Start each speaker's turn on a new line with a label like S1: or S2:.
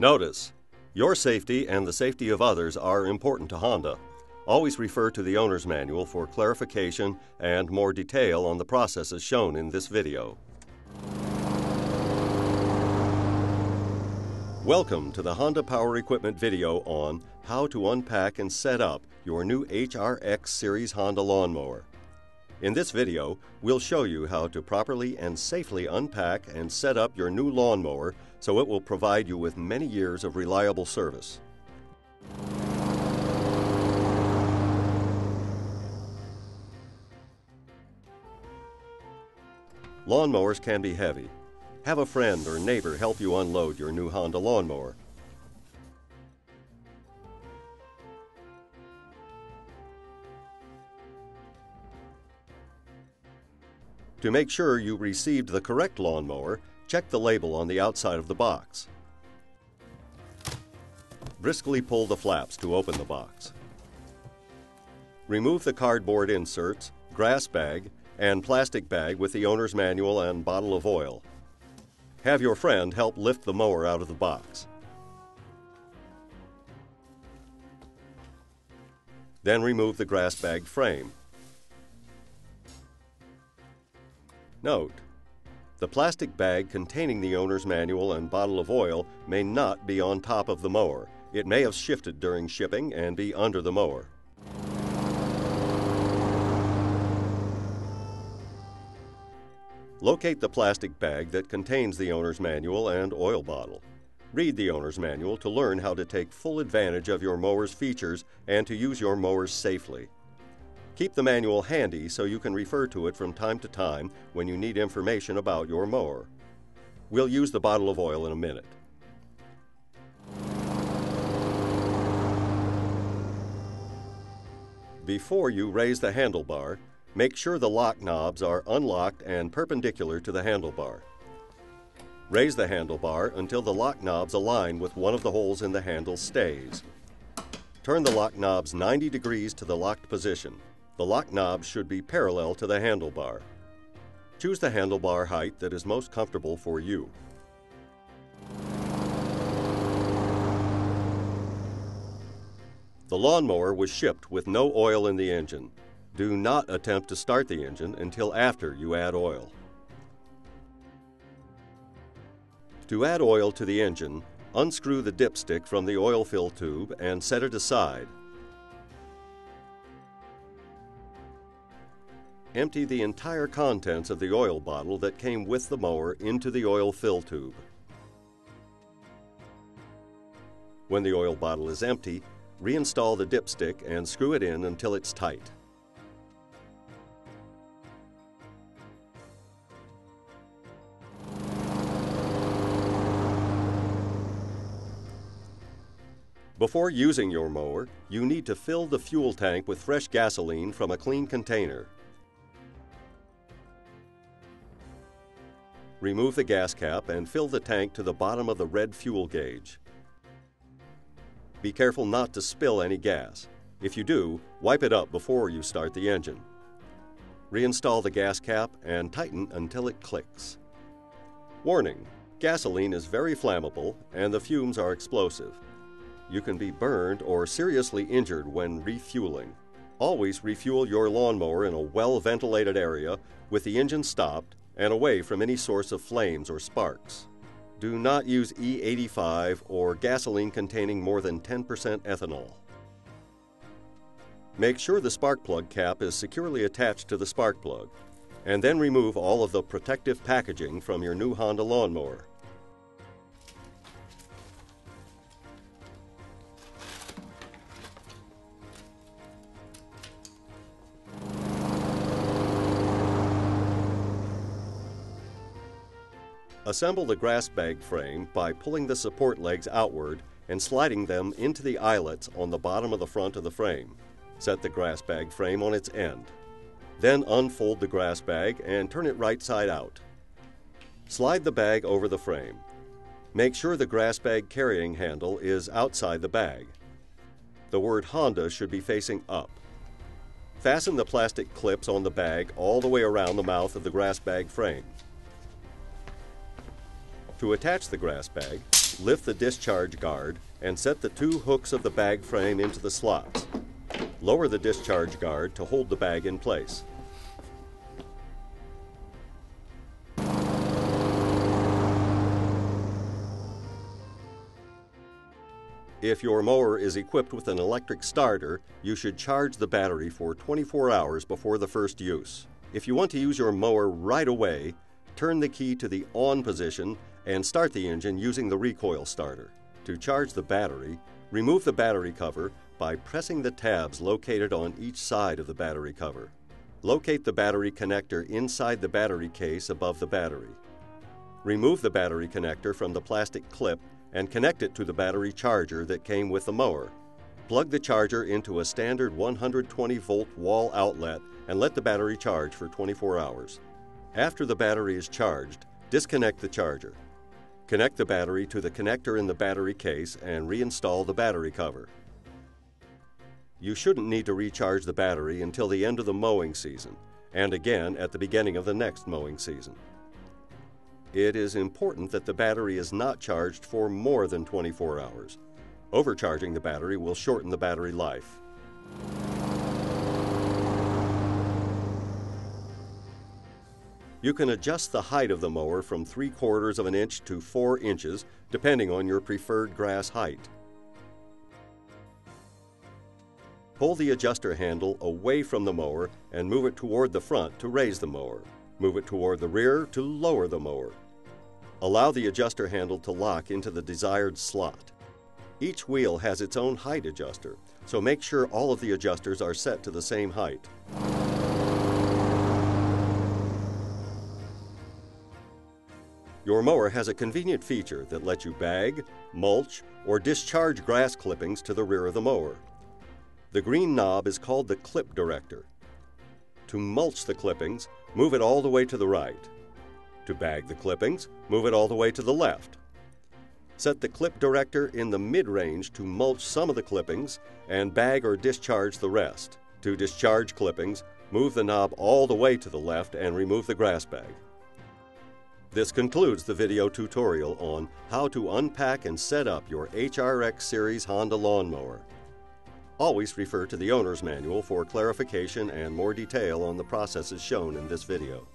S1: Notice, your safety and the safety of others are important to Honda. Always refer to the owner's manual for clarification and more detail on the processes shown in this video. Welcome to the Honda Power Equipment video on how to unpack and set up your new HRX series Honda lawnmower. In this video, we'll show you how to properly and safely unpack and set up your new lawnmower so it will provide you with many years of reliable service. Lawnmowers can be heavy. Have a friend or neighbor help you unload your new Honda lawnmower. To make sure you received the correct lawnmower, check the label on the outside of the box. Briskly pull the flaps to open the box. Remove the cardboard inserts, grass bag, and plastic bag with the owner's manual and bottle of oil. Have your friend help lift the mower out of the box. Then remove the grass bag frame. Note: the plastic bag containing the owner's manual and bottle of oil may not be on top of the mower. It may have shifted during shipping and be under the mower. Locate the plastic bag that contains the owner's manual and oil bottle. Read the owner's manual to learn how to take full advantage of your mower's features and to use your mowers safely. Keep the manual handy so you can refer to it from time to time when you need information about your mower. We'll use the bottle of oil in a minute. Before you raise the handlebar, make sure the lock knobs are unlocked and perpendicular to the handlebar. Raise the handlebar until the lock knobs align with one of the holes in the handle stays. Turn the lock knobs 90 degrees to the locked position. The lock knob should be parallel to the handlebar. Choose the handlebar height that is most comfortable for you. The lawnmower was shipped with no oil in the engine. Do not attempt to start the engine until after you add oil. To add oil to the engine, unscrew the dipstick from the oil fill tube and set it aside. Empty the entire contents of the oil bottle that came with the mower into the oil fill tube. When the oil bottle is empty, reinstall the dipstick and screw it in until it's tight. Before using your mower, you need to fill the fuel tank with fresh gasoline from a clean container. Remove the gas cap and fill the tank to the bottom of the red fuel gauge. Be careful not to spill any gas. If you do, wipe it up before you start the engine. Reinstall the gas cap and tighten until it clicks. Warning: gasoline is very flammable and the fumes are explosive. You can be burned or seriously injured when refueling. Always refuel your lawnmower in a well-ventilated area with the engine stopped and away from any source of flames or sparks. Do not use E85 or gasoline containing more than 10% ethanol. Make sure the spark plug cap is securely attached to the spark plug, and then remove all of the protective packaging from your new Honda lawnmower. Assemble the grass bag frame by pulling the support legs outward and sliding them into the eyelets on the bottom of the front of the frame. Set the grass bag frame on its end. Then unfold the grass bag and turn it right side out. Slide the bag over the frame. Make sure the grass bag carrying handle is outside the bag. The word Honda should be facing up. Fasten the plastic clips on the bag all the way around the mouth of the grass bag frame. To attach the grass bag, Lift the discharge guard and set the 2 hooks of the bag frame into the slots. Lower the discharge guard to hold the bag in place. If your mower is equipped with an electric starter, you should charge the battery for 24 hours before the first use. If you want to use your mower right away, turn the key to the on position and start the engine using the recoil starter. To charge the battery, remove the battery cover by pressing the tabs located on each side of the battery cover. Locate the battery connector inside the battery case above the battery. Remove the battery connector from the plastic clip and connect it to the battery charger that came with the mower. Plug the charger into a standard 120-volt wall outlet and let the battery charge for 24 hours. After the battery is charged, disconnect the charger. Connect the battery to the connector in the battery case and reinstall the battery cover. You shouldn't need to recharge the battery until the end of the mowing season, and again at the beginning of the next mowing season. It is important that the battery is not charged for more than 24 hours. Overcharging the battery will shorten the battery life. You can adjust the height of the mower from 3/4 of an inch to 4 inches, depending on your preferred grass height. Pull the adjuster handle away from the mower and move it toward the front to raise the mower. Move it toward the rear to lower the mower. Allow the adjuster handle to lock into the desired slot. Each wheel has its own height adjuster, so make sure all of the adjusters are set to the same height. Your mower has a convenient feature that lets you bag, mulch, or discharge grass clippings to the rear of the mower. The green knob is called the clip director. To mulch the clippings, move it all the way to the right. To bag the clippings, move it all the way to the left. Set the clip director in the mid-range to mulch some of the clippings and bag or discharge the rest. To discharge clippings, move the knob all the way to the left and remove the grass bag. This concludes the video tutorial on how to unpack and set up your HRX series Honda lawnmower. Always refer to the owner's manual for clarification and more detail on the processes shown in this video.